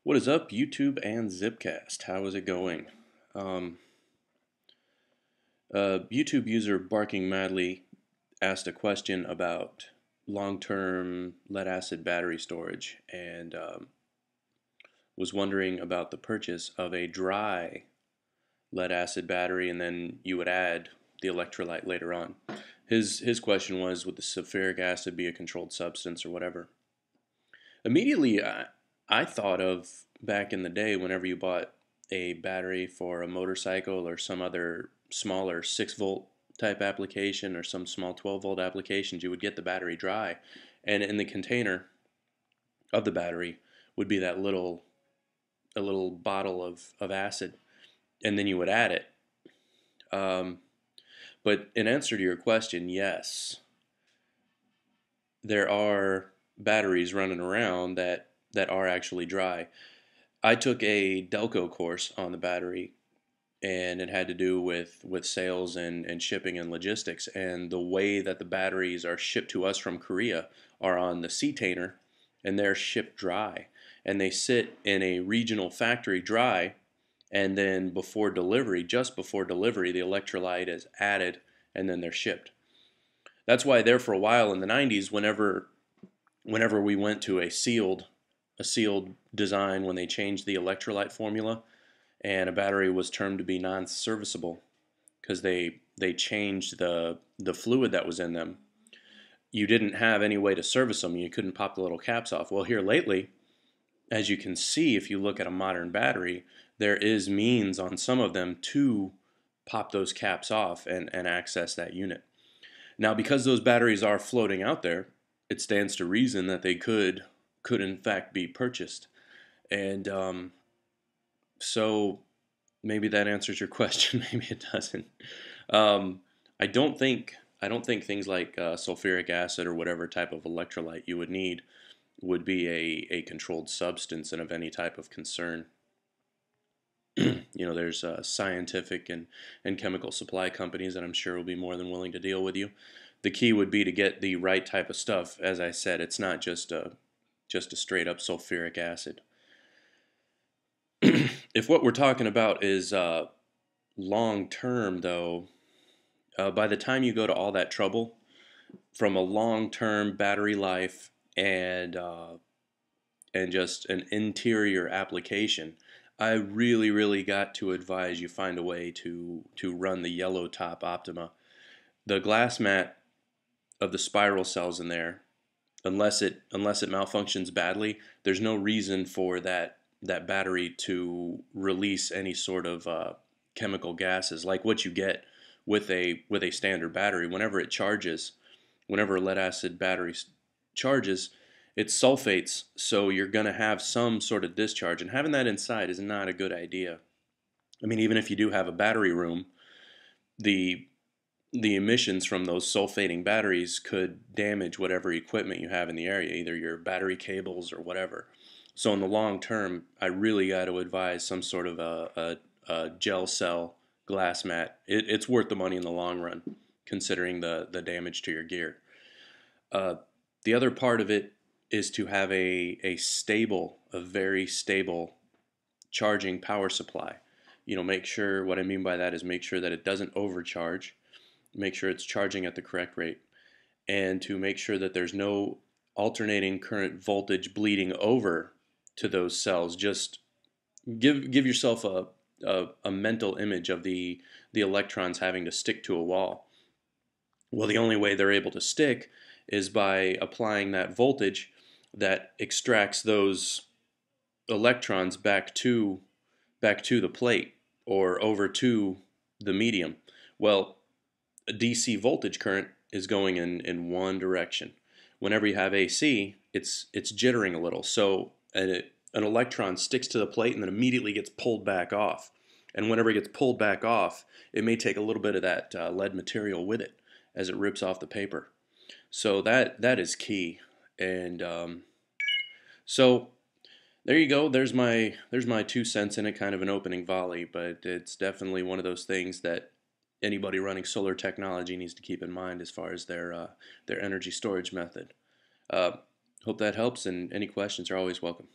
What is up, YouTube and Zipcast? How is it going? Um, YouTube user Barking Madly asked a question about long-term lead-acid battery storage and was wondering about the purchase of a dry lead-acid battery, and then you would add the electrolyte later on. His question was, would the sulfuric acid be a controlled substance or whatever? Immediately, I thought of back in the day whenever you bought a battery for a motorcycle or some other smaller 6-volt type application or some small 12-volt applications, you would get the battery dry, and in the container of the battery would be that little bottle of acid, and then you would add it. Um, but in answer to your question, yes, there are batteries running around that are actually dry. I took a Delco course on the battery, and it had to do with sales and shipping and logistics. And the way that the batteries are shipped to us from Korea are on the C-tainer, and they're shipped dry. And they sit in a regional factory dry, and then before delivery, just before delivery, the electrolyte is added, and then they're shipped. That's why there for a while in the 90s, whenever we went to a sealed design, when they changed the electrolyte formula and a battery was termed to be non-serviceable because they changed the fluid that was in them, you didn't have any way to service them. You couldn't pop the little caps off. Well, here lately, as you can see, if you look at a modern battery, there is means on some of them to pop those caps off and access that unit. Now, because those batteries are floating out there, it stands to reason that they could in fact be purchased. And so maybe that answers your question. Maybe it doesn't. Um, I don't think things like sulfuric acid or whatever type of electrolyte you would need would be a controlled substance and of any type of concern. There's scientific and chemical supply companies that I'm sure will be more than willing to deal with you. The key would be to get the right type of stuff. As I said, it's not just a straight up sulfuric acid. If what we're talking about is long term, though, by the time you go to all that trouble from a long term battery life and just an interior application, I really got to advise you find a way to run the yellow top Optima. The glass mat of the spiral cells in there, unless it malfunctions badly, there's no reason for that battery to release any sort of chemical gases like what you get with a standard battery. Whenever a lead acid battery charges, it sulfates, so you're going to have some sort of discharge, and having that inside is not a good idea. I mean, even if you do have a battery room, the the emissions from those sulfating batteries could damage whatever equipment you have in the area, either your battery cables or whatever. So in the long term, I really got to advise some sort of a gel cell glass mat. It's worth the money in the long run, considering the damage to your gear. Uh, the other part of it is to have a very stable charging power supply. Make sure, what I mean by that is make sure that it doesn't overcharge, make sure it's charging at the correct rate, and to make sure that there's no alternating current voltage bleeding over to those cells. Just give yourself a mental image of the electrons having to stick to a wall. Well, the only way they're able to stick is by applying that voltage that extracts those electrons back to the plate or over to the medium. Well, a DC voltage current is going in one direction. Whenever you have AC, it's jittering a little. So an electron sticks to the plate and then immediately gets pulled back off. And whenever it gets pulled back off, it may take a little bit of that lead material with it as it rips off the paper. So that is key. And so there you go. There's my 2 cents in it, kind of an opening volley, but it's definitely one of those things that anybody running solar technology needs to keep in mind as far as their energy storage method. Uh, Hope that helps, and any questions are always welcome.